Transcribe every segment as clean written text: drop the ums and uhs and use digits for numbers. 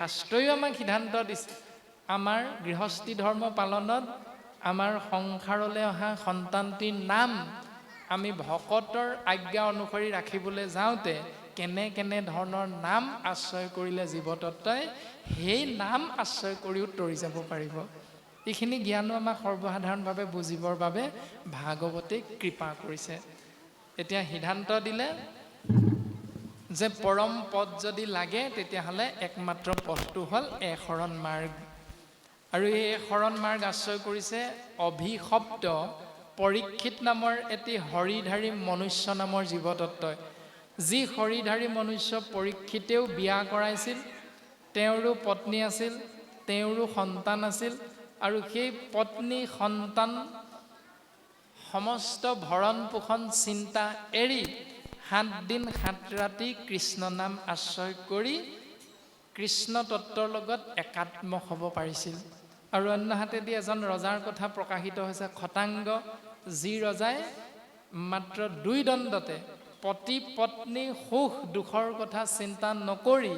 শাস্ত্ৰই আমাক সিদ্ধান্ত দিছে আমাৰ গৃহস্থী ধৰ্ম পালনত আমাৰ সংসাৰলৈ অহা সন্তানটিৰ নাম আমি ভকতৰ আজ্ঞা অনুসৰি ৰাখিবলৈ যাওঁতে কেনে কেনে ধৰণৰ নাম আশ্ৰয় কৰিলে জীৱতত্ত্বই সেই নাম আশ্ৰয় কৰিও তৰি যাব পাৰিব। এইখিনি জ্ঞানো আমাক সৰ্বসাধাৰণভাৱে বুজিবৰ বাবে ভাগৱতে কৃপা কৰিছে। এতিয়া সিদ্ধান্ত দিলে যে পৰম পদ যদি লাগে তেতিয়াহ'লে একমাত্ৰ পথটো হ'ল শৰণ মাৰ্গ। আৰু এই শৰণ মাৰ্গ আশ্ৰয় কৰিছে অভিশপ্ত পৰীক্ষিত নামৰ এটি হৰিধাৰী মনুষ্য নামৰ জীৱতত্ত্বই। যি হৰিধাৰী মনুষ্য পৰীক্ষিতেও বিয়া কৰাইছিল, তেওঁৰো পত্নী আছিল, তেওঁৰো সন্তান আছিল, আৰু সেই পত্নী সন্তান সমস্ত ভৰণ পোষণ চিন্তা এৰি 7 দিন 7 ৰাতি কৃষ্ণ নাম আশ্ৰয় কৰি কৃষ্ণ তত্ত্বৰ লগত একাত্ম হ'ব পাৰিছিল। আৰু অন্যহাতেদি এজন ৰজাৰ কথা প্ৰকাশিত হৈছে খটাংগ, যি ৰজাই মাত্ৰ 2 দণ্ডতে পতি পত্নী সুখ দুখৰ কথা চিন্তা নকৰি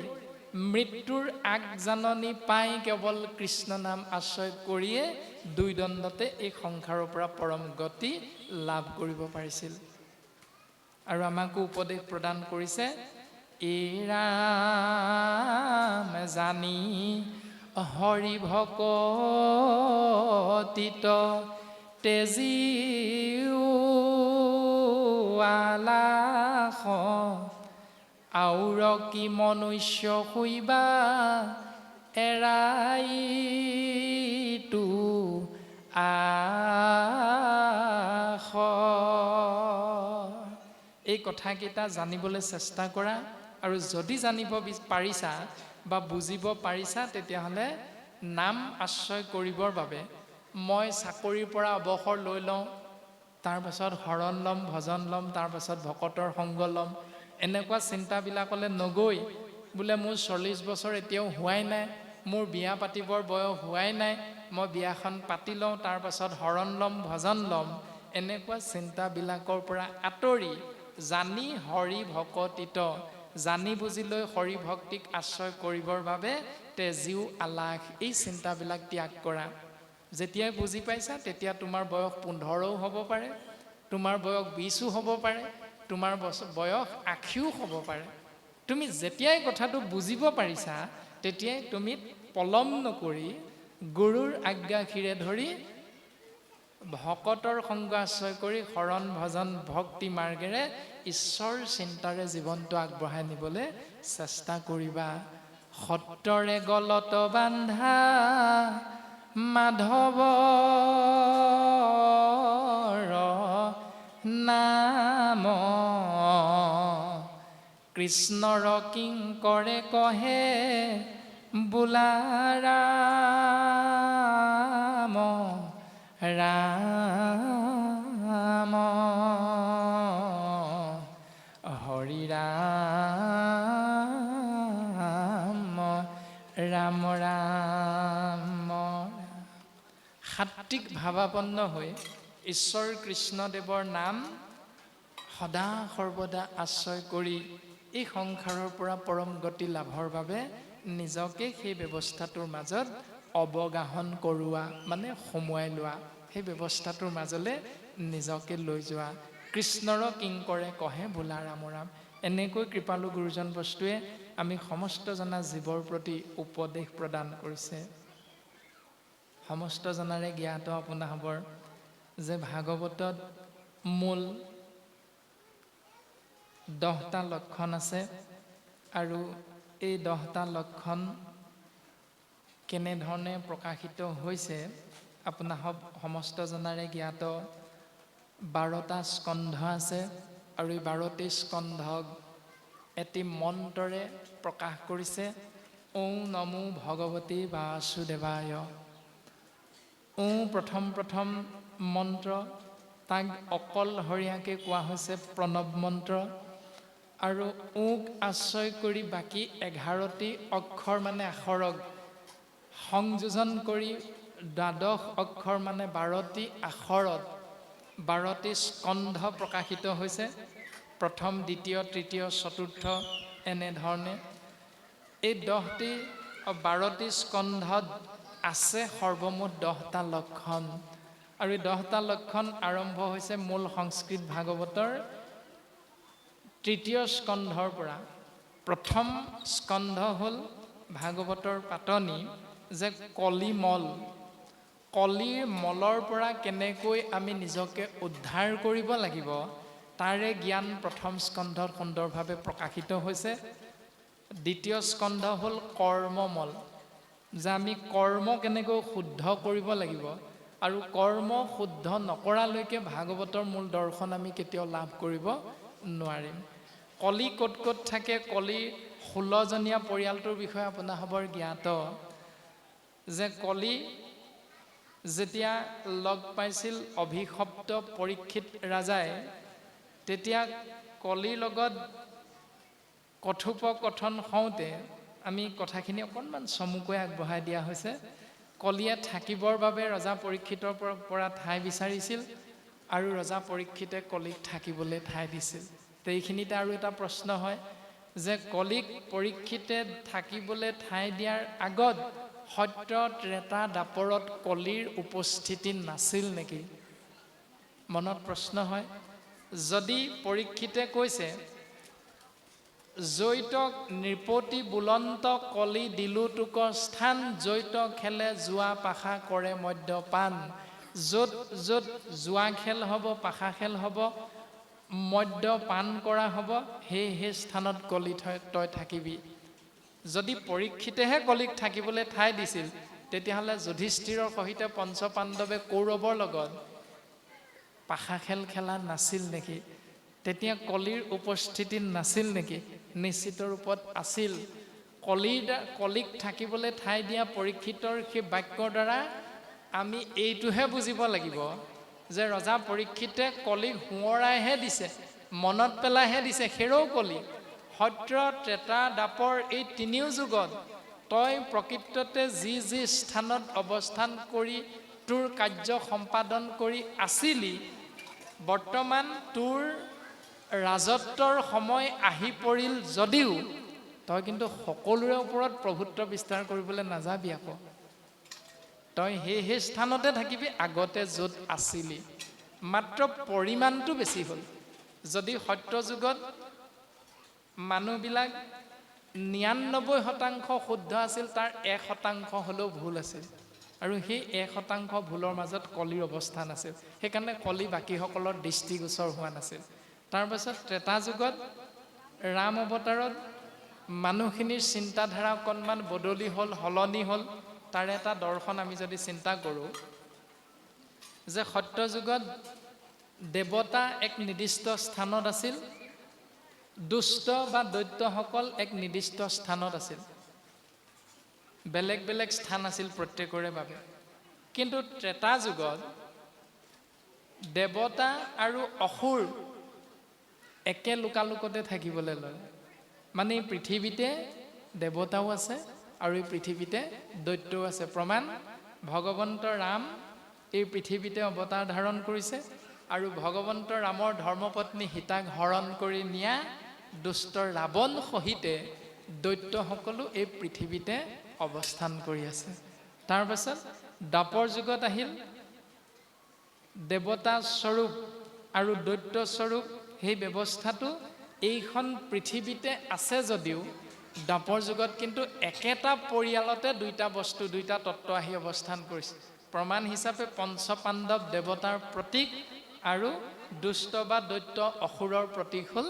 মৃত্যুৰ আগজাননী পাই কেৱল কৃষ্ণ নাম আশ্ৰয় কৰিয়ে 2 দণ্ডতে এই সংসাৰৰ পৰা পৰম গতি লাভ কৰিব পাৰিছিল। আৰু আমাকো উপদেশ প্ৰদান কৰিছে এই ৰাম জানি হৰি ভকতিত তেজিও আলাস আউৰ কি মনুষ্য শুইবা এৰাই তু আস। এই কথাকেইটা জানিবলৈ চেষ্টা কৰা, আৰু যদি জানিব পাৰিছা বা বুজিব পাৰিছা তেতিয়াহ'লে নাম আশ্ৰয় কৰিবৰ বাবে মই চাকৰিৰ পৰা অৱসৰ লৈ লওঁ, তাৰপাছত শৰণ ল'ম, ভজন ল'ম, তাৰপাছত ভকতৰ সংগ ল'ম, এনেকুৱা চিন্তাবিলাকলৈ নগৈ বোলে মোৰ 40 বছৰ এতিয়াও হোৱাই নাই, মোৰ বিয়া পাতিবৰ বয়স হোৱাই নাই, মই বিয়াখন পাতি লওঁ, তাৰপাছত শৰণ ল'ম, ভজন ল'ম, এনেকুৱা চিন্তাবিলাকৰ পৰা আঁতৰি জানি হৰি ভকতিত, জানি বুজি লৈ হৰি ভক্তিক আশ্ৰয় কৰিবৰ বাবে তেজিও আলাস, এই চিন্তাবিলাক ত্যাগ কৰা। যেতিয়াই বুজি পাইছা তেতিয়া তোমাৰ বয়স 15ও হ'ব পাৰে, তোমাৰ বয়স 20ও হ'ব পাৰে, তোমাৰ বয়স 80ও হ'ব পাৰে। তুমি যেতিয়াই কথাটো বুজিব পাৰিছা তেতিয়াই তুমি পলম নকৰি গুৰুৰ আজ্ঞাশিৰে ধৰি ভকতৰ সংগ আশ্ৰয় কৰি শৰণ ভজন ভক্তি মাৰ্গেৰে ঈশ্বৰ চিন্তাৰে জীৱনটো আগবঢ়াই নিবলৈ চেষ্টা কৰিবা। সত্ৰৰে গলত বান্ধা মাধৱৰ নাম কৃষ্ণৰ কিংকৰে কহে বোলা ৰাম ৰাম হৰি ৰাম ৰাম ৰাম। সাত্বিক ভাৱাপন্ন হৈ ঈশ্বৰ কৃষ্ণদেৱৰ নাম সদা সৰ্বদা আশ্ৰয় কৰি এই সংসাৰৰ পৰা পৰম গতি লাভৰ বাবে নিজকে সেই ব্যৱস্থাটোৰ মাজত অৱগাহন কৰোৱা, মানে সোমোৱাই লোৱা, সেই ব্যৱস্থাটোৰ মাজলৈ নিজকে লৈ যোৱা। কৃষ্ণৰ কিংকৰে কহে বোলা ৰাম ৰাম, এনেকৈ কৃপালু গুৰুজন বস্তুৱে আমি সমস্ত জনা জীৱৰ প্ৰতি উপদেশ প্ৰদান কৰিছে। সমস্ত জনাৰে জ্ঞাত আপোনা হ'বৰ যে ভাগৱতত মূল 10টা লক্ষণ আছে, আৰু এই 10টা লক্ষণ কেনেধৰণে প্ৰকাশিত হৈছে আপোনা সমস্ত জনাৰে জ্ঞাত। 12টা স্কন্ধ আছে, আৰু এই 12টি স্কন্ধক এটি মন্ত্ৰৰে প্ৰকাশ কৰিছে। ওম নমো ভগৱতী বাসুদেৱায়। ওম প্ৰথম মন্ত্ৰ, তাক অকলশৰীয়াকৈ কোৱা হৈছে প্ৰণৱ মন্ত্ৰ, আৰু ওক আশ্ৰয় কৰি বাকী 11টি অক্ষৰ মানে আখৰক সংযোজন কৰি 12 অক্ষৰ মানে 12টি আখৰত 12টি স্কন্ধ প্ৰকাশিত হৈছে। প্ৰথম, দ্বিতীয়, তৃতীয়, চতুৰ্থ এনেধৰণে এই 10টি 12টি স্কন্ধত আছে সৰ্বমুঠ 10টা লক্ষণ আৰু এই 10টা লক্ষণ আৰম্ভ হৈছে মূল সংস্কৃত ভাগৱতৰ 3য় স্কন্ধৰ পৰা। প্ৰথম স্কন্ধ হ'ল ভাগৱতৰ পাতনি যে কলিমল, কলিৰ মলৰ পৰা কেনেকৈ আমি নিজকে উদ্ধাৰ কৰিব লাগিব তাৰে জ্ঞান প্ৰথম স্কন্ধত সুন্দৰভাৱে প্ৰকাশিত হৈছে। দ্বিতীয় স্কন্ধ হ'ল কৰ্মমল, যে আমি কৰ্ম কেনেকৈ শুদ্ধ কৰিব লাগিব আৰু কৰ্ম শুদ্ধ নকৰালৈকে ভাগৱতৰ মূল দৰ্শন আমি কেতিয়াও লাভ কৰিব নোৱাৰিম। কলি ক'ত ক'ত থাকে, কলি 16জনীয়া পৰিয়ালটোৰ বিষয়ে আপোনাৰ সবৰ জ্ঞাত যে কলি যেতিয়া লগ পাইছিল অভিশপ্ত পৰীক্ষিত ৰাজাই, তেতিয়া কলিৰ লগত কথোপকথন হওঁতে আমি কথাখিনি অকণমান চমুকৈ আগবঢ়াই দিয়া হৈছে। কলিয়ে থাকিবৰ বাবে ৰজা পৰীক্ষিতৰ পৰা ঠাই বিচাৰিছিল আৰু ৰজা পৰীক্ষিতে কলিক থাকিবলৈ ঠাই দিছিল। তো এইখিনিতে আৰু এটা প্ৰশ্ন হয় যে কলিক পৰীক্ষিতে থাকিবলৈ ঠাই দিয়াৰ আগত সত্য ত্ৰেতা দাপৰত কলিৰ উপস্থিতি নাছিল নেকি? মনত প্ৰশ্ন হয়। যদি পৰীক্ষিতে কৈছে জৈতক নৃপতি বুলন্ত কলি দিলো তোক স্থান, জৈত খেলে জোৱা পাশা কৰে মদ্যপান, য'ত য'ত জোৱা খেল হ'ব, পাশা খেল হ'ব, মদ্যপান কৰা হ'ব, সেই স্থানত কলি তই থাকিবি। যদি পৰীক্ষিতেহে কলিক থাকিবলৈ ঠাই দিছিল, তেতিয়াহ'লে যুধিষ্ঠিৰৰ সহিত পঞ্চপাণ্ডৱে কৌৰৱৰ লগত পাশা খেল খেলা নাছিল নেকি? তেতিয়া কলিৰ উপস্থিতি নাছিল নেকি? নিশ্চিত ৰূপত আছিল। কলিক থাকিবলৈ ঠাই দিয়া পৰীক্ষিতৰ সেই বাক্যৰ দ্বাৰা আমি এইটোহে বুজিব লাগিব যে ৰজা পৰীক্ষিতে কলিক সোঁৱৰাইহে দিছে, মনত পেলাইহে দিছে। হেৰৌ কলি, সত্য ত্ৰেতা দাপৰ এই তিনিও যুগত তই প্ৰকৃততে যি যি স্থানত অৱস্থান কৰি তোৰ কাৰ্য সম্পাদন কৰি আছিলি, বৰ্তমান তোৰ ৰাজত্বৰ সময় আহি পৰিল যদিও তই কিন্তু সকলোৰে ওপৰত প্ৰভুত্ব বিস্তাৰ কৰিবলৈ নাযাবি আকৌ। তই সেই স্থানতে থাকিবি আগতে য'ত আছিলি, মাত্ৰ পৰিমাণটো বেছি হ'ল। যদি সত্য যুগত মানুহবিলাক 99% শুদ্ধ আছিল, তাৰ 1% হ'লেও ভুল আছিল আৰু সেই 1% ভুলৰ মাজত কলিৰ অৱস্থান আছিল। সেইকাৰণে কলি বাকীসকলৰ দৃষ্টিগোচৰ হোৱা নাছিল। তাৰপাছত ত্ৰেতা যুগত ৰাম অৱতাৰত মানুহখিনিৰ চিন্তাধাৰা অকণমান বদলি হ'ল, সলনি হ'ল। তাৰে এটা দৰ্শন আমি যদি চিন্তা কৰোঁ যে সত্য যুগত দেৱতা এক নিৰ্দিষ্ট স্থানত আছিল, দুষ্ট বা দৈত্যসকল এক নিৰ্দিষ্ট স্থানত আছিল, বেলেগ বেলেগ স্থান আছিল প্ৰত্যেকৰে বাবে। কিন্তু ত্ৰেতা যুগত দেৱতা আৰু অসুৰ একে লোকালোকতে থাকিবলৈ লয়। মানে এই পৃথিৱীতে দেৱতাও আছে আৰু এই পৃথিৱীতে দৈত্যও আছে। প্ৰমাণ, ভগৱন্ত ৰাম এই পৃথিৱীতে অৱতাৰ ধাৰণ কৰিছে আৰু ভগৱন্ত ৰামৰ ধৰ্মপত্নী সীতাক হৰণ কৰি নিয়া দুষ্ট ৰাৱণ সহিতে দৈত্যসকলো এই পৃথিৱীতে অৱস্থান কৰি আছে। তাৰপাছত দাপৰ যুগত আহিল দেৱতা স্বৰূপ আৰু দৈত্য স্বৰূপ। সেই ব্যৱস্থাটো এইখন পৃথিৱীতে আছে যদিও দাপৰ যুগত কিন্তু একেটা পৰিয়ালতে দুইটা বস্তু, দুইটা তত্ত্ব আহি অৱস্থান কৰিছে। প্ৰমাণ হিচাপে পঞ্চপাণ্ডৱ দেৱতাৰ প্ৰতীক আৰু দুষ্ট বা দৈত্য অসুৰৰ প্ৰতীক হ'ল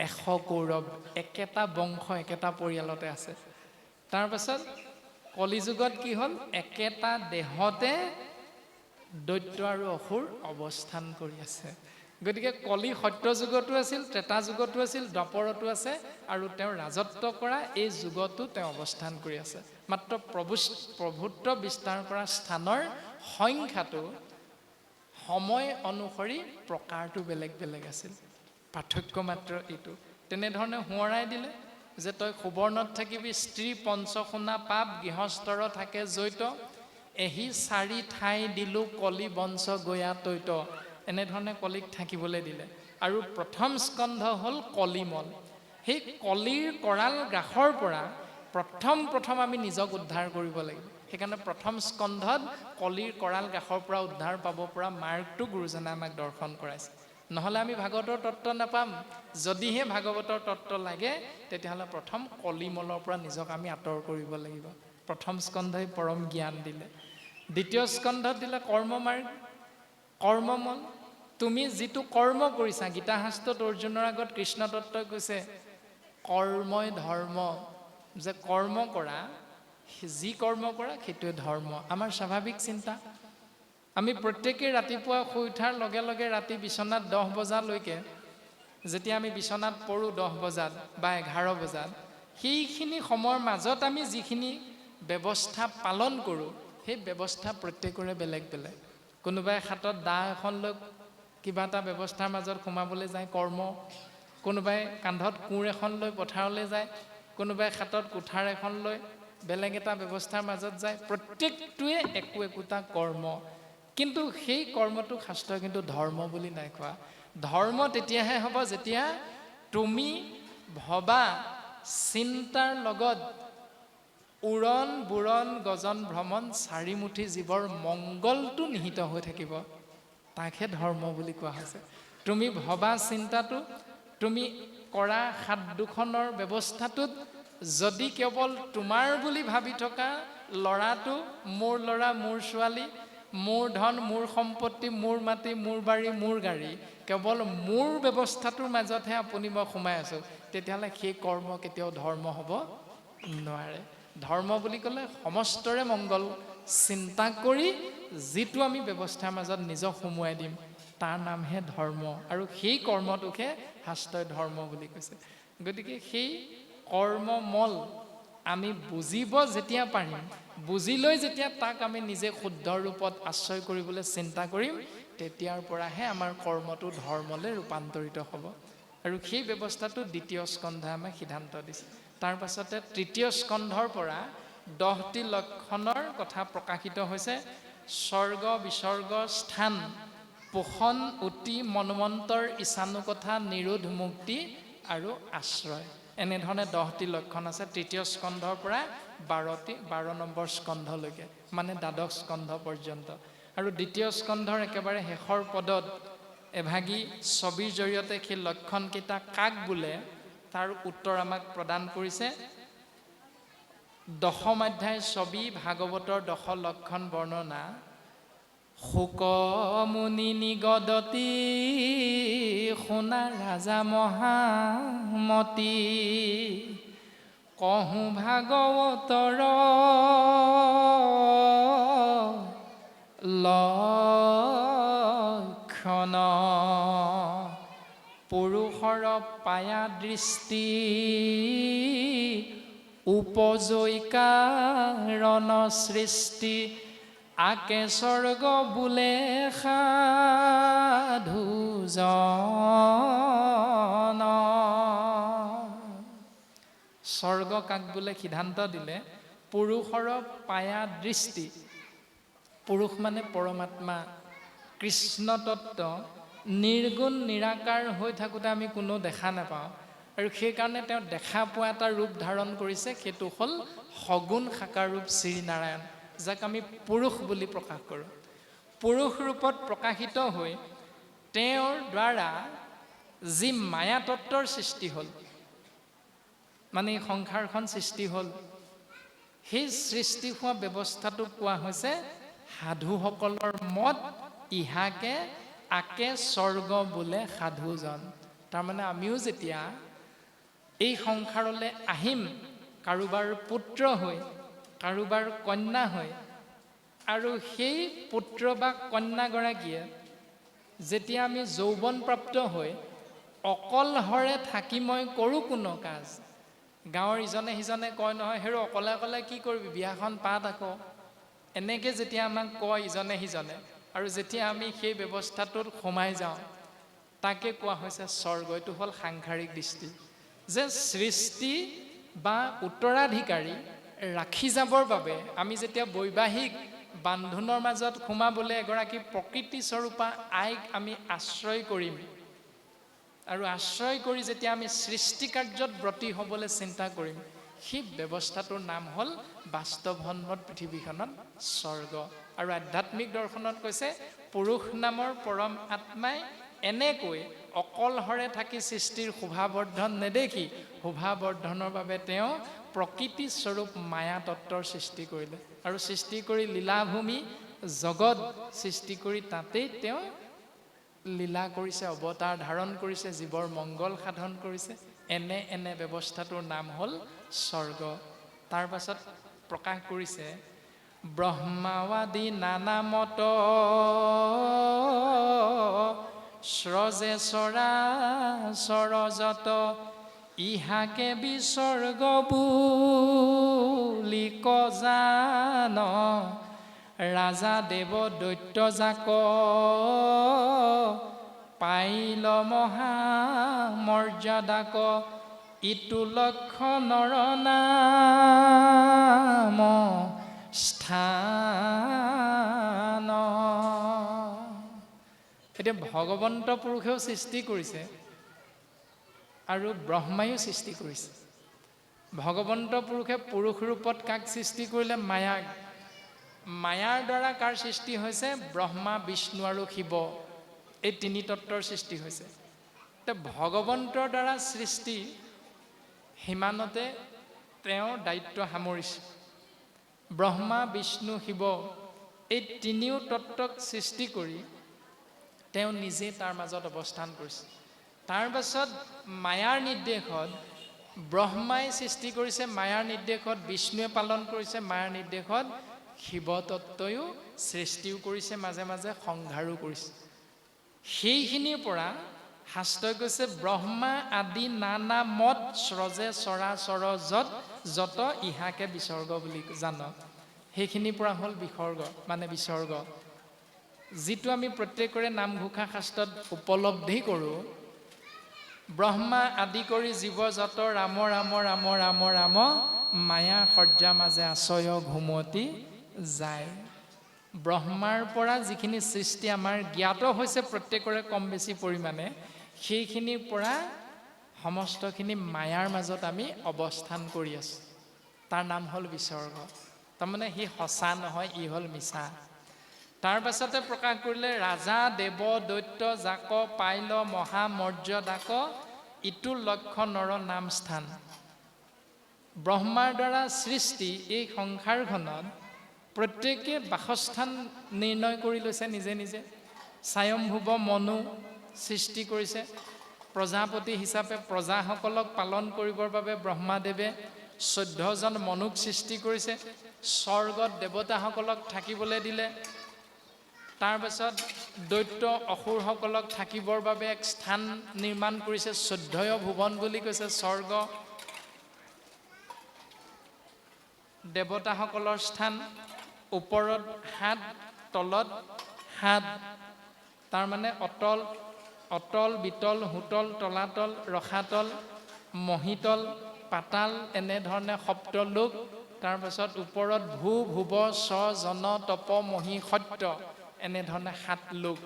100 কৌৰৱ। একেটা বংশ, একেটা পৰিয়ালতে আছে। তাৰপাছত কলিযুগত কি হ'ল, একেটা দেহতে দৈত্য আৰু অসুৰ অৱস্থান কৰি আছে। গতিকে কলি সত্য যুগতো আছিল, ত্ৰেতা যুগতো আছিল, দ্বাপৰতো আছে আৰু তেওঁ ৰাজত্ব কৰা এই যুগতো তেওঁ অৱস্থান কৰি আছে। মাত্ৰ প্ৰভুত্ব বিস্তাৰ কৰা স্থানৰ সংখ্যাটো সময় অনুসৰি প্ৰকাৰটো বেলেগ বেলেগ আছিল। পাৰ্থক্য মাত্ৰ এইটো। তেনেধৰণে সোঁৱৰাই দিলে যে তই সুবৰ্ণত থাকিবি, স্ত্ৰী পঞ্চসোণা পাপ, গৃহস্থৰ থাকে জৈত, এহি 4 ঠাই দিলো কলি বংশ গয়া তৈত। এনেধৰণে কলিক থাকিবলৈ দিলে। আৰু প্ৰথম স্কন্ধ হ'ল কলিমল। সেই কলিৰ কৰাল গ্ৰাসৰ পৰা প্ৰথম আমি নিজক উদ্ধাৰ কৰিব লাগিব। সেইকাৰণে প্ৰথম স্কন্ধত কলিৰ কৰাল গাখৰ পৰা উদ্ধাৰ পাব পৰা মাৰ্গটো গুৰুজনে আমাক দৰ্শন কৰাইছে। নহ'লে আমি ভাগৱতৰ তত্ত্ব নাপাম। যদিহে ভাগৱতৰ তত্ত্ব লাগে তেতিয়াহ'লে প্ৰথম কলিমলৰ পৰা নিজক আমি আঁতৰ কৰিব লাগিব। প্ৰথম স্কন্ধই পৰম জ্ঞান দিলে। দ্বিতীয় স্কন্ধত দিলে কৰ্মমাৰ্গ, কৰ্মমল। তুমি যিটো কৰ্ম কৰিছা, গীতা শাস্ত্ৰত অৰ্জুনৰ আগত কৃষ্ণ তত্ত্বই কৈছে কৰ্মই ধৰ্ম, যে কৰ্ম কৰা, যি কৰ্ম কৰা সেইটোৱে ধৰ্ম। আমাৰ স্বাভাৱিক চিন্তা, আমি প্ৰত্যেকেই ৰাতিপুৱা শুই উঠাৰ লগে লগে ৰাতি বিচনাত 10 বজালৈকে যেতিয়া আমি বিচনাত পৰোঁ 10 বজাত বা 11 বজাত, সেইখিনি সময়ৰ মাজত আমি যিখিনি ব্যৱস্থা পালন কৰোঁ, সেই ব্যৱস্থা প্ৰত্যেকৰে বেলেগ বেলেগ। কোনোবাই হাতত দা এখন লৈ কিবা এটা ব্যৱস্থাৰ মাজত সোমাবলৈ যায়, কৰ্ম। কোনোবাই কান্ধত কোৰ এখন লৈ পথাৰলৈ যায়, কোনোবাই হাতত কুঠাৰ এখন লৈ বেলেগ এটা ব্যৱস্থাৰ মাজত যায়। প্ৰত্যেকটোৱে একোটা কৰ্ম, কিন্তু সেই কৰ্মটো শাস্ত্ৰই কিন্তু ধৰ্ম বুলি নাই কোৱা। ধৰ্ম তেতিয়াহে হ'ব যেতিয়া তুমি ভবা চিন্তাৰ লগত উৰণ বুৰণ গজন ভ্ৰমণ চাৰিমুঠি জীৱৰ মংগলটো নিহিত হৈ থাকিব, তাকহে ধৰ্ম বুলি কোৱা হৈছে। তুমি ভবা চিন্তাটো, তুমি কৰা হাত দুখনৰ ব্যৱস্থাটোত যদি কেৱল তোমাৰ বুলি ভাবি থকা ল'ৰাটো মোৰ ল'ৰা মোৰ ছোৱালী, মোৰ ধন মোৰ সম্পত্তি মোৰ মাটি মোৰ বাৰী মোৰ গাড়ী, কেৱল মোৰ ব্যৱস্থাটোৰ মাজতহে আপুনি মই সোমাই আছোঁ, তেতিয়াহ'লে সেই কৰ্ম কেতিয়াও ধৰ্ম হ'ব নোৱাৰে। ধৰ্ম বুলি ক'লে সমস্তৰে মংগল চিন্তা কৰি যিটো আমি ব্যৱস্থাৰ মাজত নিজক সোমোৱাই দিম, তাৰ নামহে ধৰ্ম। আৰু সেই কৰ্মটোকহে শাস্ত্ৰই ধৰ্ম বুলি কৈছে। গতিকে সেই কৰ্মমল আমি বুজিব যেতিয়া পাৰিম, বুজি লৈ যেতিয়া তাক আমি নিজে শুদ্ধ ৰূপত আশ্ৰয় কৰিবলৈ চিন্তা কৰিম, তেতিয়াৰ পৰাহে আমাৰ কৰ্মটো ধৰ্মলৈ ৰূপান্তৰিত হ'ব। আৰু সেই ব্যৱস্থাটো দ্বিতীয় স্কন্ধই আমাক সিদ্ধান্ত দিছে। তাৰ পাছতে তৃতীয় স্কন্ধৰ পৰা 10টি লক্ষণৰ কথা প্ৰকাশিত হৈছে। স্বৰ্গ বিসৰ্গ স্থান পোষণ অতি মন্বন্তৰ ঈশানুকথা নিৰোধ মুক্তি আৰু আশ্ৰয়, এনেধৰণে 10টি লক্ষণ আছে তৃতীয় স্কন্ধৰ পৰা 12 নম্বৰ স্কন্ধলৈকে, মানে দ্বাদশ স্কন্ধ পৰ্যন্ত। আৰু দ্বিতীয় স্কন্ধৰ একেবাৰে শেষৰ পদত এভাগী ছবিৰ জৰিয়তে সেই লক্ষণকেইটা কাক বোলে তাৰ উত্তৰ আমাক প্ৰদান কৰিছে। 10ম অধ্যায় ছবি ভাগৱতৰ 10 লক্ষণ বৰ্ণনা। শোক মুনি নিগদতি শুনা ৰাজা মহামতি, কহো ভাগৱতৰ লক্ষণ, পুৰুষৰ পায়া দৃষ্টি উপজয় কাৰণ সৃষ্টি, আকে স্বৰ্গ বোলে সাধুজন। স্বৰ্গ কাক বোলে সিদ্ধান্ত দিলে পুৰুষৰ পায়া দৃষ্টি। পুৰুষ মানে পৰমাত্মা কৃষ্ণ তত্ত্ব নিৰ্গুণ নিৰাকাৰ হৈ থাকোঁতে আমি কোনো দেখা নাপাওঁ, আৰু সেইকাৰণে তেওঁ দেখা পোৱা এটা ৰূপ ধাৰণ কৰিছে, সেইটো হ'ল সগুণ সাকাৰ ৰূপ শ্ৰীনাৰায়ণ, যাক আমি পুৰুষ বুলি প্ৰকাশ কৰোঁ। পুৰুষ ৰূপত প্ৰকাশিত হৈ তেওঁৰ দ্বাৰা যি মায়াতত্বৰ সৃষ্টি হ'ল, মানে এই সংসাৰখন সৃষ্টি হ'ল, সেই সৃষ্টি হোৱা ব্যৱস্থাটোক কোৱা হৈছে সাধুসকলৰ মত ইহাকে আকে স্বৰ্গ বোলে সাধুজন। তাৰমানে আমিও যেতিয়া এই সংসাৰলৈ আহিম কাৰোবাৰ পুত্ৰ হৈ, কাৰোবাৰ কন্যা হৈ, আৰু সেই পুত্ৰ বা কন্যাগৰাকীয়ে যেতিয়া আমি যৌৱনপ্ৰাপ্ত হৈ অকলহৰে থাকি মই কৰোঁ কোনো কাজ, গাঁৱৰ ইজনে সিজনে কয় নহয়, হেৰ অকলে অকলে কি কৰিবি, বিয়াখন পাত আকৌ, এনেকৈ যেতিয়া আমাক কয় ইজনে সিজনে, আৰু যেতিয়া আমি সেই ব্যৱস্থাটোত সোমাই যাওঁ, তাকে কোৱা হৈছে স্বৰ্গ। এইটো হ'ল সাংসাৰিক দৃষ্টি, যে সৃষ্টি বা উত্তৰাধিকাৰী ৰাখি যাবৰ বাবে আমি যেতিয়া বৈবাহিক বান্ধোনৰ মাজত সোমাবলৈ এগৰাকী প্ৰকৃতি স্বৰূপা আইক আমি আশ্ৰয় কৰিম, আৰু আশ্ৰয় কৰি যেতিয়া আমি সৃষ্টি কাৰ্যত ব্ৰতী হ'বলৈ চিন্তা কৰিম, সেই ব্যৱস্থাটোৰ নাম হ'ল বাস্তৱসন্মত পৃথিৱীখনত স্বৰ্গ। আৰু আধ্যাত্মিক দৰ্শনত কৈছে পুৰুষ নামৰ পৰম আত্মাই এনেকৈ অকলহৰে থাকি সৃষ্টিৰ শোভাবৰ্ধন নেদেখি শোভাবৰ্ধনৰ বাবে তেওঁ প্ৰকৃতি স্বৰূপ মায়া তত্ত্বৰ সৃষ্টি কৰিলে আৰু সৃষ্টি কৰি লীলাভূমি জগত সৃষ্টি কৰি তাতেই তেওঁ লীলা কৰিছে, অৱতাৰ ধাৰণ কৰিছে, জীৱৰ মংগল সাধন কৰিছে। এনে ব্যৱস্থাটোৰ নাম হ'ল স্বৰ্গ। তাৰ পাছত প্ৰকাশ কৰিছে ব্ৰহ্মাৱাদী নানা মত স্ৰজে চৰাচৰ যত ইহাকে বিস্বৰ্গ বুলি কজান ৰাজা দেৱ দৈত্য জাক পাইল মহা মৰ্যাদাক ইটো লক্ষ্য নৰ নাম স্থান। এতিয়া ভগৱন্ত পুৰুষেও সৃষ্টি কৰিছে আৰু ব্ৰহ্মায়ো সৃষ্টি কৰিছে। ভগৱন্ত পুৰুষে পুৰুষ ৰূপত কাক সৃষ্টি কৰিলে? মায়াক। মায়াৰ দ্বাৰা কাৰ সৃষ্টি হৈছে? ব্ৰহ্মা, বিষ্ণু আৰু শিৱ, এই তিনি তত্ত্বৰ সৃষ্টি হৈছে। ভগৱন্তৰ দ্বাৰা সৃষ্টি সিমানতে তেওঁৰ দায়িত্ব সামৰিছে। ব্ৰহ্মা, বিষ্ণু, শিৱ এই তিনিও তত্ত্বক সৃষ্টি কৰি তেওঁ নিজে তাৰ মাজত অৱস্থান কৰিছে। তাৰ পাছত মায়াৰ নিৰ্দেশত ব্ৰহ্মাই সৃষ্টি কৰিছে, মায়াৰ নিৰ্দেশত বিষ্ণুৱে পালন কৰিছে, মায়াৰ নিৰ্দেশত শিৱ তত্ত্বয়ো সৃষ্টিও কৰিছে, মাজে মাজে সংহাৰো কৰিছে। সেইখিনিৰ পৰা শাস্ত্ৰই কৈছে ব্ৰহ্মা আদি নানা মত স্ৰজে চৰাচৰ যত ইহাকে বিসৰ্গ বুলি জান। সেইখিনিৰ পৰা হ'ল বিসৰ্গ, মানে বিসৰ্গ, যিটো আমি প্ৰত্যেকৰে নামঘোষা শাস্ত্ৰত উপলব্ধি কৰোঁ। ব্ৰহ্মা আদি কৰি জীৱ যত ৰাম ৰাম ৰাম ৰাম ৰাম মায়া সজ্জা মাজে আচয় ঘুমতি যায়। ব্ৰহ্মাৰ পৰা যিখিনি সৃষ্টি আমাৰ জ্ঞাত হৈছে প্ৰত্যেকৰে কম বেছি পৰিমাণে, সেইখিনিৰ পৰা সমস্তখিনি মায়াৰ মাজত আমি অৱস্থান কৰি আছোঁ। তাৰ নাম হ'ল বিসৰ্গ। তাৰমানে সি সঁচা নহয়, ই হ'ল মিছা। তাৰ পাছতে প্ৰকাশ কৰিলে ৰাজা দেৱ দৈত্য জাক পাইল মহা মৰ্যাদাক ইটো লক্ষ্য নৰ নাম স্থান। ব্ৰহ্মাৰ দ্বাৰা সৃষ্টি এই সংসাৰখনত প্ৰত্যেকে বাসস্থান নিৰ্ণয় কৰি লৈছে নিজে নিজে। স্বয়ম্ভুৱ মনু সৃষ্টি কৰিছে, প্ৰজাপতি হিচাপে প্ৰজাসকলক পালন কৰিবৰ বাবে ব্ৰহ্মাদেৱে 14জন মনুক সৃষ্টি কৰিছে। স্বৰ্গত দেৱতাসকলক থাকিবলৈ দিলে। তাৰপাছত দৈত্য অসুৰসকলক থাকিবৰ বাবে এক স্থান নিৰ্মাণ কৰিছে, 14 ভুৱন বুলি কৈছে স্বৰ্গ। দেৱতাসকলৰ স্থান ওপৰত 7, তলত 7, তাৰমানে অতল, অতল, বিতল, হুতল, তলাতল, ৰসাতল, মহিতল, পাতাল, এনেধৰণে সপ্তলোক। তাৰপাছত ওপৰত ভূ ভুৱ স জন তপ মহি সত্য, এনেধৰণে 7 লোক।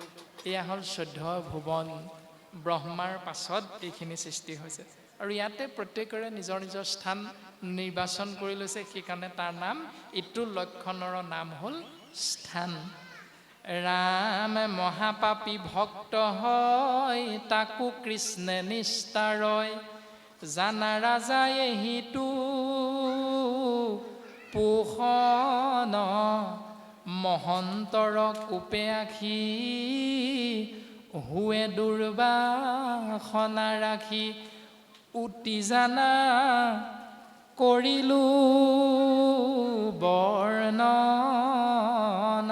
এয়া হ'ল 14 ভুৱন। ব্ৰহ্মাৰ পাছত এইখিনি সৃষ্টি হৈছে আৰু ইয়াতে প্ৰত্যেকৰে নিজৰ নিজৰ স্থান নিৰ্বাচন কৰি লৈছে। সেইকাৰণে তাৰ নাম, ইটো লক্ষণৰ নাম হ'ল স্থান। ৰাম মহাপাপী ভক্ত হয় তাকো কৃষ্ণে নিস্তাৰয় জানা ৰাজাই সিটো পোষণ মহন্তৰ কোপে আখি হুৱে দুৰ্বাসনা ৰাখি উটি জানা কৰিলো বৰ্ণন।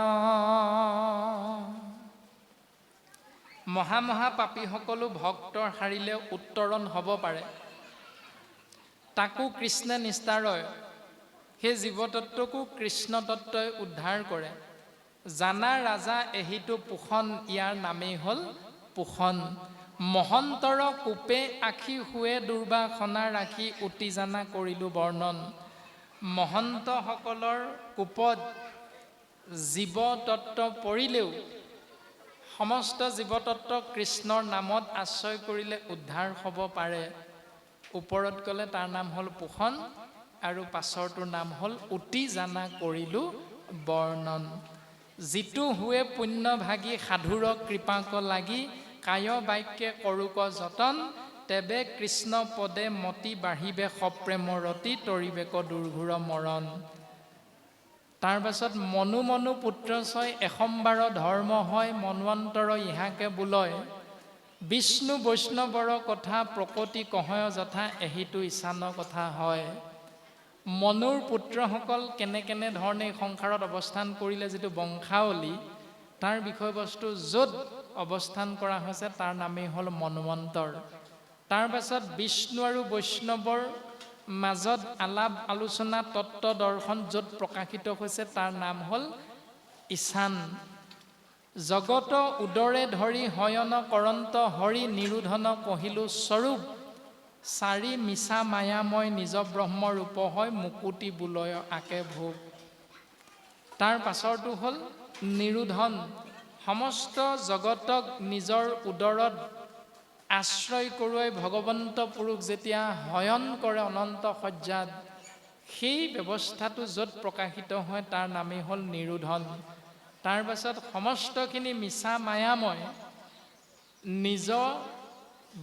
মহা পাপীসকলো ভক্তৰ হাৰিলে উত্তৰণ হ'ব পাৰে, তাকো কৃষ্ণে নিস্তাৰয়, সেই জীৱতত্বকো কৃষ্ণ তত্ত্বই উদ্ধাৰ কৰে। জানা ৰাজা এহিটো পোষণ, ইয়াৰ নামেই হ'ল পোষণ। মহন্তৰ কোপে আখি শুৱে দুৰ্বাসনা ৰাখি উটি জানা কৰিলো বৰ্ণন। মহন্তসকলৰ কোপত জীৱতত্ত্ব পৰিলেও সমস্ত জীৱতত্ত্ব কৃষ্ণৰ নামত আশ্ৰয় কৰিলে উদ্ধাৰ হ'ব পাৰে। ওপৰত ক'লে তাৰ নাম হ'ল পোষণ, আৰু পাছৰটোৰ নাম হ'ল উটি জানা কৰিলো বৰ্ণন। যিটো হুৱে পুণ্য ভাগী সাধুৰ কৃপাক লাগি কায় বাক্যে কৰোক যতন তেবে কৃষ্ণ পদে মতি বাঢ়িবে সপ্ৰেমৰ ৰতি তৰিবেক দুৰ্ঘোৰ মৰণ। তাৰ পাছত মনু মনু পুত্ৰ ছয় এসম্বাৰ ধৰ্ম হয় মন্বন্তৰ ইহাকে বোলয় বিষ্ণু বৈষ্ণৱৰ কথা প্ৰকটি কহয় যথা এহিটো ঈশান কথা হয়। মনুৰ পুত্ৰসকল কেনে ধৰণে সংসাৰত অৱস্থান কৰিলে যিটো বংশাৱলী তাৰ বিষয়বস্তু য'ত অৱস্থান কৰা হৈছে তাৰ নামেই হ'ল মন্বন্তৰ। তাৰ পাছত বিষ্ণু আৰু বৈষ্ণৱৰ মাজত আলাপ আলোচনা তত্ত্ব দৰ্শন য'ত প্ৰকাশিত হৈছে তাৰ নাম হ'ল ঈশান। জগত উদৰে ধৰি হয়ন কৰন্ত হৰি নিৰোধন কহিলো স্বৰূপ চাৰি মিছা মায়াময় নিজ ব্ৰহ্ম ৰূপ হয় মুকুতি বোলয় আকে ভোগ। তাৰ পাছৰটো হ'ল নিৰোধন। সমস্ত জগতক নিজৰ উদৰত আশ্ৰয় কৰোৱাই ভগৱন্ত পুৰুষ যেতিয়া হয়ন কৰে অনন্ত সজ্জাত সেই ব্যৱস্থাটো য'ত প্ৰকাশিত হয় তাৰ নামেই হ'ল নিৰোধন। তাৰ পাছত সমস্তখিনি মিছা মায়াময় নিজ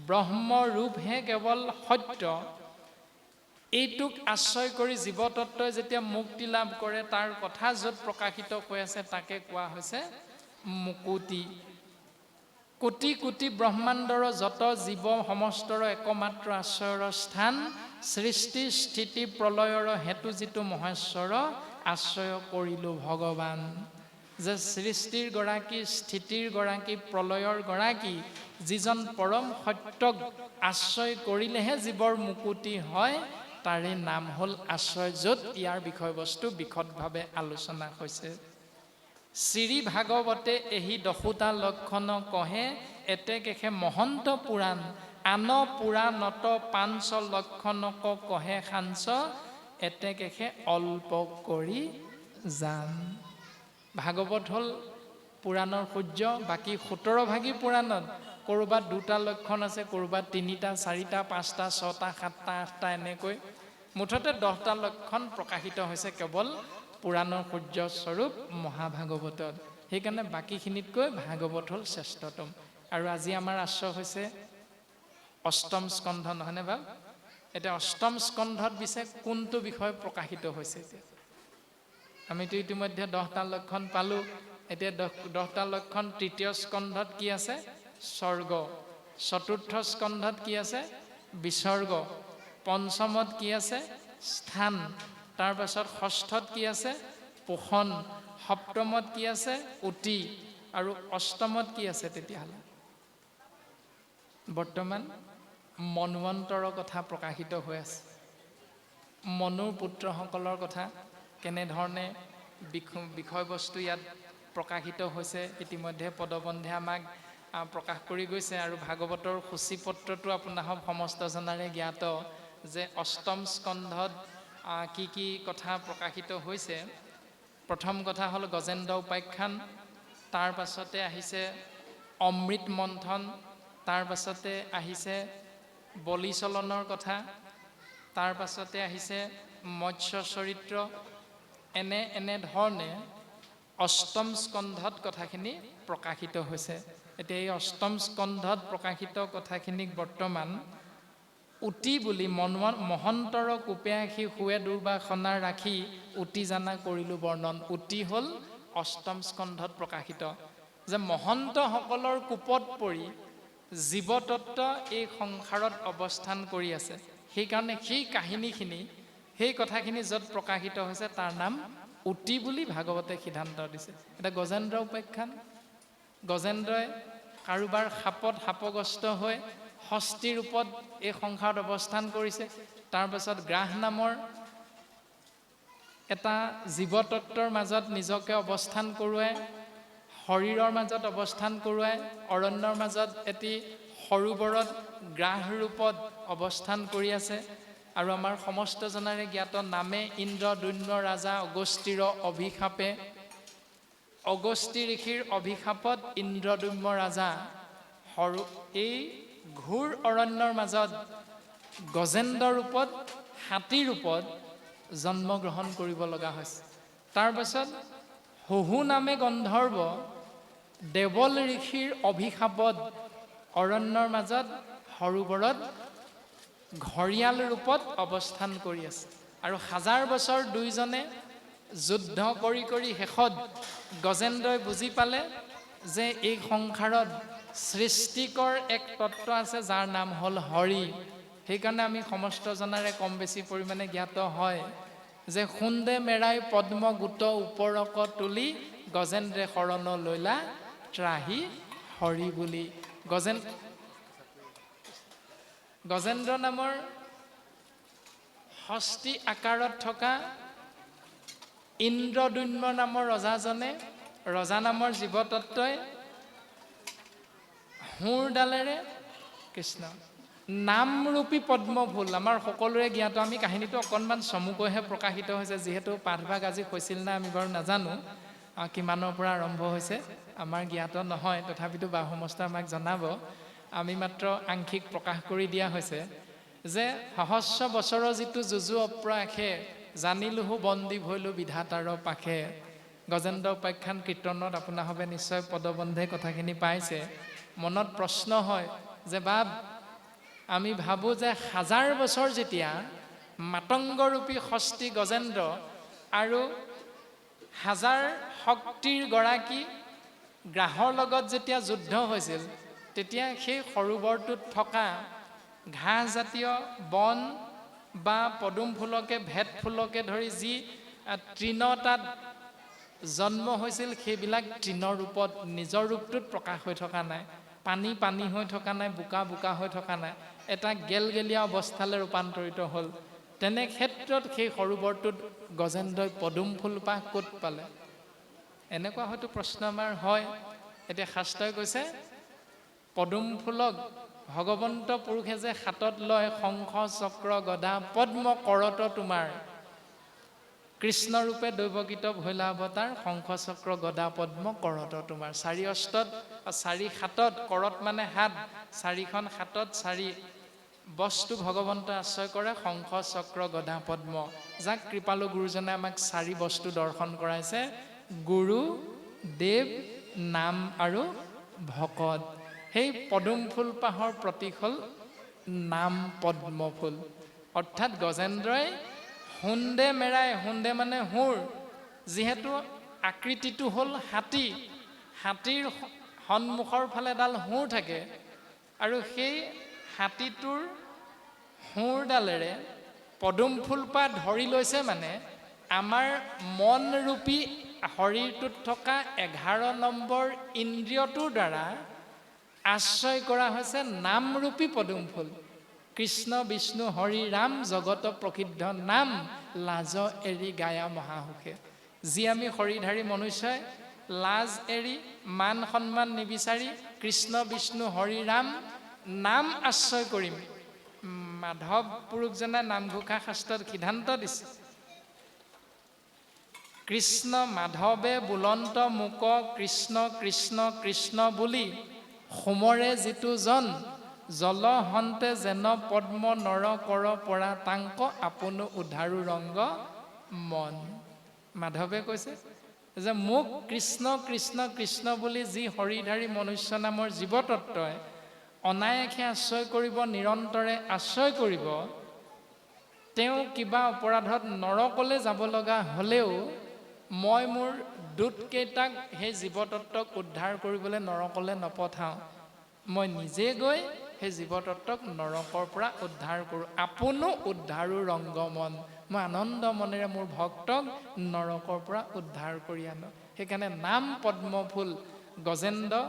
ব্ৰহ্মৰূপহে কেৱল সত্য এইটোক আশ্ৰয় কৰি জীৱতত্ত্বই যেতিয়া মুক্তি লাভ কৰে তাৰ কথা য'ত প্ৰকাশিত হৈ আছে তাকে কোৱা হৈছে মুকুতি। কোটি কোটি ব্ৰহ্মাণ্ডৰ যত জীৱ সমস্তৰ একমাত্ৰ আশ্ৰয়ৰ স্থান সৃষ্টি স্থিতি প্ৰলয়ৰ হেতু যিটো মহেশ্বৰ আশ্ৰয় কৰিলো ভগৱান। যে সৃষ্টিৰ গৰাকী স্থিতিৰ গৰাকী প্ৰলয়ৰ গৰাকী যিজন পৰম সত্যক আশ্ৰয় কৰিলেহে জীৱৰ মুকুতি হয় তাৰে নাম হ'ল আশ্ৰয়। য'ত ইয়াৰ বিষয়বস্তু বিশদভাৱে আলোচনা হৈছে। শ্ৰী ভাগৱতে এহি দশোটা লক্ষণ কহে এতে কেষে মহন্ত পুৰাণ আন পুৰাণত পাঞ্চ লক্ষণক কহে সাঞ্চ এতে কেষে অল্প কৰি জান। ভাগৱত হ'ল পুৰাণৰ সূৰ্য। বাকী 17 ভাগী পুৰাণত ক'ৰবাত 2টা লক্ষণ আছে, ক'ৰবাত 3টা 4টা 5টা 6টা 7টা 8টা এনেকৈ মুঠতে 10টা লক্ষণ প্ৰকাশিত হৈছে কেৱল পুৰাণৰ সূৰ্য স্বৰূপ মহাভাগৱতত। সেইকাৰণে বাকীখিনিতকৈ ভাগৱত হ'ল শ্ৰেষ্ঠতম। আৰু আজি আমাৰ আশ্ৰয় হৈছে অষ্টম স্কন্ধ, নহয়নে বাৰু? এতিয়া অষ্টম স্কন্ধত পিছে কোনটো বিষয় প্ৰকাশিত হৈছে? আমিতো ইতিমধ্যে 10টা লক্ষণ পালোঁ। এতিয়া 10টা লক্ষণ তৃতীয় স্কন্ধত কি আছে? স্বৰ্গ। চতুৰ্থ স্কন্ধত কি আছে? বিসৰ্গ। পঞ্চমত কি আছে? স্থান। তাৰ পাছত ষষ্ঠত কি আছে? পোষণ। সপ্তমত কি আছে? উতি। আৰু অষ্টমত কি আছে তেতিয়াহ'লে? বৰ্তমান মন্বন্তৰৰ কথা প্ৰকাশিত হৈ আছে। মনুৰ পুত্ৰসকলৰ কথা কেনেধৰণে বিষয়বস্তু ইয়াত প্ৰকাশিত হৈছে ইতিমধ্যে পদবন্ধে আমাক প্ৰকাশ কৰি গৈছে। আৰু ভাগৱতৰ সূচীপত্ৰটো আপোনাসৱ সমস্ত জনাৰে জ্ঞাত যে অষ্টম স্কন্ধত কি কথা প্ৰকাশিত হৈছে। প্ৰথম কথা হ'ল গজেন্দ্ৰ উপাখ্যান, তাৰ পাছতে আহিছে অমৃত মন্থন, তাৰ পাছতে আহিছে বলিচলনৰ কথা, তাৰ পাছতে আহিছে মৎস্য চৰিত্ৰ। এনেধৰণে অষ্টম স্কন্ধত কথাখিনি প্ৰকাশিত হৈছে। এতিয়া এই অষ্টম স্কন্ধত প্ৰকাশিত কথাখিনিক বৰ্তমান উতি বুলি মহন্তৰ কোপে আখি শুৱে দুৰ্বাসনা ৰাখি উতি জানা কৰিলো বৰ্ণন। উতি হ'ল অষ্টম স্কন্ধত প্ৰকাশিত যে মহন্তসকলৰ কোপত পৰি জীৱতত্ত্ব এই সংসাৰত অৱস্থান কৰি আছে। সেইকাৰণে সেই কাহিনীখিনি সেই কথাখিনি য'ত প্ৰকাশিত হৈছে তাৰ নাম উতি বুলি ভাগৱতে সিদ্ধান্ত দিছে। এটা গজেন্দ্ৰ উপাখ্যান। গজেন্দ্ৰই কাৰোবাৰ সাপগ্ৰস্ত হৈ ষষ্ঠী ৰূপত এই সংসাৰত অৱস্থান কৰিছে। তাৰ পাছত গ্ৰাহ নামৰ এটা জীৱতত্ত্বৰ মাজত নিজকে অৱস্থান কৰোৱাই, শৰীৰৰ মাজত অৱস্থান কৰোৱাই অৰণ্যৰ মাজত এটি সৰোবৰত গ্ৰাহ ৰূপত অৱস্থান কৰি আছে। আৰু আমাৰ সমস্ত জনাৰে জ্ঞাত নামে ইন্দ্ৰ দৈন্য ৰাজা অগস্তিৰ অভিশাপে, অগস্তি ঋষিৰ অভিশাপত ইন্দ্ৰদম্য ৰাজা এই ঘোৰ অৰণ্যৰ মাজত গজেন্দ্ৰ ৰূপত হাতী ৰূপত জন্মগ্ৰহণ কৰিব লগা হৈছে। তাৰপাছত হহু নামে গন্ধৰ্ব দেৱল ঋষিৰ অভিশাপত অৰণ্যৰ মাজত সৰোবৰত ঘৰিয়াল ৰূপত অৱস্থান কৰি আছে। আৰু 1000 বছৰ দুইজনে যুদ্ধ কৰি কৰি শেষত গজেন্দ্ৰই বুজি পালে যে এই সংসাৰত সৃষ্টিকৰ এক তত্ত্ব আছে যাৰ নাম হ'ল হৰি। সেইকাৰণে আমি সমস্ত জনাৰে কম বেছি পৰিমাণে জ্ঞাত হয় যে সুন্দে মেৰাই পদ্ম গোট ওপৰক তুলি গজেন্দ্ৰে শৰণ লৈলা ত্ৰাহি হৰি বুলি। গজেন্দ্ৰ নামৰ ষষ্ঠী আকাৰত থকা ইন্দ্ৰদুম্ন নামৰ ৰজা নামৰ জীৱতত্ত্বই সোঁৰডালেৰে কৃষ্ণ নামৰূপী পদ্মফুল আমাৰ সকলোৰে জ্ঞাত। আমি কাহিনীটো অকণমান চমুকৈহে প্ৰকাশিত হৈছে, যিহেতু পাঠভাগ আজি হৈছিল না আমি বাৰু নাজানো কিমানৰ পৰা আৰম্ভ হৈছে, আমাৰ জ্ঞাত নহয়। তথাপিতো বাহু মস্ত আমাক জনাব। আমি মাত্ৰ আংশিক প্ৰকাশ কৰি দিয়া হৈছে যে সহস্ৰ বছৰৰ যিটো যুঁজু অপ্ৰয়াসে জানিলোহো বন্দী ভৈলো বিধাতাৰ পাশে। গজেন্দ্ৰ উপাখ্যান কীৰ্তনত আপোনাসবে নিশ্চয় পদবন্ধে কথাখিনি পাইছে। মনত প্ৰশ্ন হয় যে বাপ, আমি ভাবোঁ যে 1000 বছৰ যেতিয়া মাতংগৰূপী ষষ্ঠী গজেন্দ্ৰ আৰু 1000 শক্তিৰ গৰাকী গ্ৰাহৰ লগত যেতিয়া যুদ্ধ হৈছিল, তেতিয়া সেই সৰোবৰটোত থকা ঘাঁহজাতীয় বন বা পদুম ফুলকে ভেট ফুলকে ধৰি যি তৃণ তাত জন্ম হৈছিল, সেইবিলাক তৃণৰ ৰূপত নিজৰ ৰূপটোত প্ৰকাশ হৈ থকা নাই, পানী পানী হৈ থকা নাই, বোকা বোকা হৈ থকা নাই, এটা গেলগেলীয়া অৱস্থালৈ ৰূপান্তৰিত হ'ল। তেনে ক্ষেত্ৰত সেই সৰোবৰটোত গজেন্দ্ৰই পদুম ফুলপাহ ক'ত পালে? এনেকুৱা হয়তো প্ৰশ্ন আমাৰ হয়। এতিয়া শাস্ত্ৰই কৈছে পদুম ফুলক ভগৱন্ত পুৰুষে যে হাতত লয় শংখ চক্ৰ গদা পদ্ম কৰত তোমাৰ, কৃষ্ণৰূপে দৈৱগীত ভৈলা অৱতাৰ শংখ চক্ৰ গদা পদ্ম কৰত তোমাৰ। 4 অষ্টত 4 হাতত, কৰত মানে হাত, 4খন হাতত 4 বস্তু ভগৱন্ত আশ্ৰয় কৰে, শংখ চক্ৰ গদা পদ্ম, যাক কৃপালু গুৰুজনে আমাক 4 বস্তু দৰ্শন কৰাইছে, গুৰু দেৱ নাম আৰু ভকত। সেই পদুম ফুলপাহৰ প্ৰতীক হ'ল নাম পদ্ম ফুল। অৰ্থাৎ গজেন্দ্ৰই সুন্দে মেৰাই, সুন্দে মানে সুৰ, যিহেতু আকৃতিটো হ'ল হাতী, হাতীৰ সন্মুখৰ ফালে এডাল সুৰ থাকে, আৰু সেই হাতীটোৰ সুৰডালেৰে পদুম ফুলপাহ ধৰি লৈছে মানে আমাৰ মনৰূপী শৰীৰটোত থকা 11 নম্বৰ ইন্দ্ৰিয়টোৰ দ্বাৰা আশ্ৰয় কৰা হৈছে নামৰূপী পদুম ফুল। কৃষ্ণ বিষ্ণু হৰি ৰাম জগত প্ৰসিদ্ধ নাম, লাজ এৰি গায়া মহাসুখে। যি আমি শৰীৰধাৰী মনুষ্যই লাজ এৰি মান সন্মান নিবিচাৰি কৃষ্ণ বিষ্ণু হৰি ৰাম নাম আশ্ৰয় কৰিম। মাধৱ পুৰুষজনে নামঘোষা শাস্ত্ৰত সিদ্ধান্ত দিছে, কৃষ্ণ মাধৱে বুলন্ত মুক কৃষ্ণ কৃষ্ণ কৃষ্ণ বুলি সোমৰে যিটো জন, জল হন্তে যেন পদ্ম নৰ কৰ পৰা তাংক আপোন উদ্ধাৰু ৰংগ মন। মাধৱে কৈছে যে মোক কৃষ্ণ কৃষ্ণ কৃষ্ণ বুলি যি হৰিধাৰী মনুষ্য নামৰ জীৱতত্ত্বই অনায়াসে আশ্ৰয় কৰিব, নিৰন্তৰে আশ্ৰয় কৰিব, তেওঁ কিবা অপৰাধত নৰকলৈ যাব লগা হ'লেও মই মোৰ দূতকেইটাক সেই জীৱতত্ত্বক উদ্ধাৰ কৰিবলৈ নৰকলৈ নপঠাওঁ, মই নিজে গৈ সেই জীৱতত্ত্বক নৰকৰ পৰা উদ্ধাৰ কৰোঁ। আপোনো উদ্ধাৰো ৰংগমন, মই আনন্দ মনেৰে মোৰ ভক্তক নৰকৰ পৰা উদ্ধাৰ কৰি আনো। সেইকাৰণে নাম পদ্মফুল গজেন্দ্ৰ,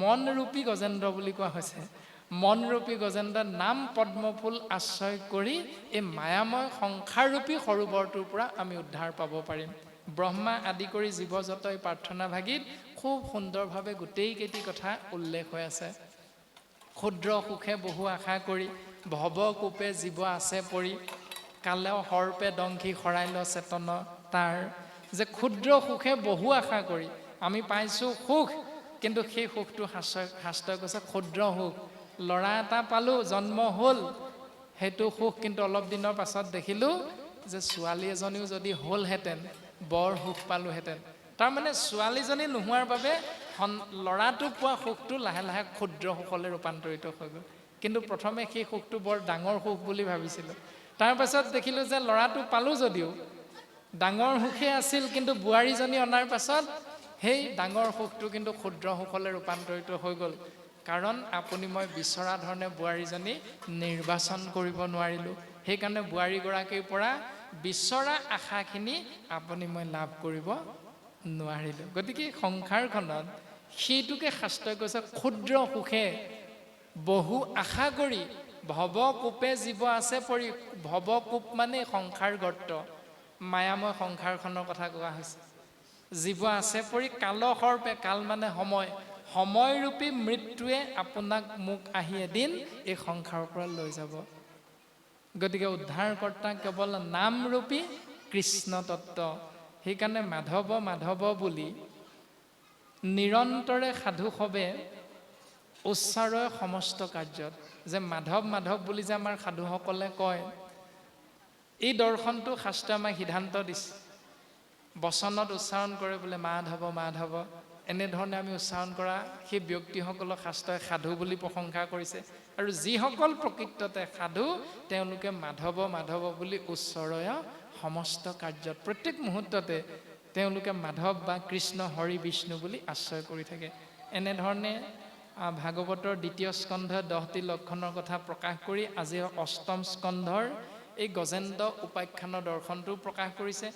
মনৰূপী গজেন্দ্ৰ বুলি কোৱা হৈছে। মনৰূপী গজেন্দ্ৰ নাম পদ্মফুল আশ্ৰয় কৰি এই মায়াময় সংসাৰৰূপী সৰোবৰটোৰ পৰা আমি উদ্ধাৰ পাব পাৰিম। ব্ৰহ্মা আদি কৰি জীৱ যতই প্ৰাৰ্থনা ভাগিত খুব সুন্দৰভাৱে গোটেইকেইটি কথা উল্লেখ হৈ আছে। ক্ষুদ্ৰ সুখে বহু আশা কৰি ভৱ কোপে জীৱ আছে পৰি, কালে সৰ্পে দংশী শৰাইল চেতন তাৰ। যে ক্ষুদ্ৰ সুখে বহু আশা কৰি আমি পাইছোঁ সুখ, কিন্তু সেই সুখটো শাস্ত্ৰই কৈছে ক্ষুদ্ৰ সুখ। ল'ৰা এটা পালোঁ, জন্ম হ'ল, সেইটো সুখ, কিন্তু অলপ দিনৰ পাছত দেখিলোঁ যে ছোৱালী এজনীও যদি হ'লহেঁতেন বৰ সুখ পালোহেঁতেন। তাৰমানে ছোৱালীজনী নোহোৱাৰ বাবে ল'ৰাটো পোৱা সুখটো লাহে লাহে ক্ষুদ্ৰ সুখলৈ ৰূপান্তৰিত হৈ গ'ল। কিন্তু প্ৰথমে সেই সুখটো বৰ ডাঙৰ সুখ বুলি ভাবিছিলোঁ। তাৰপাছত দেখিলোঁ যে ল'ৰাটো পালোঁ যদিও ডাঙৰ সুখে আছিল, কিন্তু বোৱাৰীজনী অনাৰ পাছত সেই ডাঙৰ সুখটো কিন্তু ক্ষুদ্ৰ সুখলৈ ৰূপান্তৰিত হৈ গ'ল। কাৰণ আপুনি মই বিচৰা ধৰণে বোৱাৰীজনী নিৰ্বাচন কৰিব নোৱাৰিলোঁ। সেইকাৰণে বোৱাৰীগৰাকীৰ পৰা বিচৰা আশাখিনি আপুনি মই লাভ কৰিব নোৱাৰিলোঁ। গতিকে সংসাৰখনত সেইটোকে শাস্ত্ৰই কৈছে, ক্ষুদ্ৰ সুখে বহু আশা কৰি ভৱকূপে জীৱ আছে পৰি। ভৱকূপ মানে সংসাৰ গৰ্ত, মায়াময় সংসাৰখনৰ কথা কোৱা হৈছে। জীৱ আছে পৰি কালসৰ্পে, কাল মানে সময়, সময়ৰূপী মৃত্যুৱে আপোনাক মোক আহি এদিন এই সংসাৰৰ পৰা লৈ যাব। গতিকে উদ্ধাৰকৰ্তা কেৱল নামৰূপী কৃষ্ণ তত্ত্ব। সেইকাৰণে মাধৱ মাধৱ বুলি নিৰন্তৰে সাধু সবে উচ্চাৰয় সমস্ত কাৰ্যত। যে মাধৱ মাধৱ বুলি যে আমাৰ সাধুসকলে কয়, এই দৰ্শনটো শাস্ত্ৰই আমাক সিদ্ধান্ত দিছে। বচনত উচ্চাৰণ কৰে বোলে মাধৱ মাধৱ, এনেধৰণে আমি উচ্চাৰণ কৰা সেই ব্যক্তিসকলক শাস্ত্ৰই সাধু বুলি প্ৰশংসা কৰিছে। আৰু যিসকল প্ৰকৃততে সাধু তেওঁলোকে মাধৱ মাধৱ বুলি উচ্চৰয় সমস্ত কাৰ্যত, প্ৰত্যেক মুহূৰ্ততে তেওঁলোকে মাধৱ বা কৃষ্ণ হৰি বিষ্ণু বুলি আশ্ৰয় কৰি থাকে। এনেধৰণে ভাগৱতৰ 2য় স্কন্ধই 10টি লক্ষণৰ কথা প্ৰকাশ কৰি আজি 8ম স্কন্ধৰ এই গজেন্দ্ৰ উপাখ্যানৰ দৰ্শনটো প্ৰকাশ কৰিছে।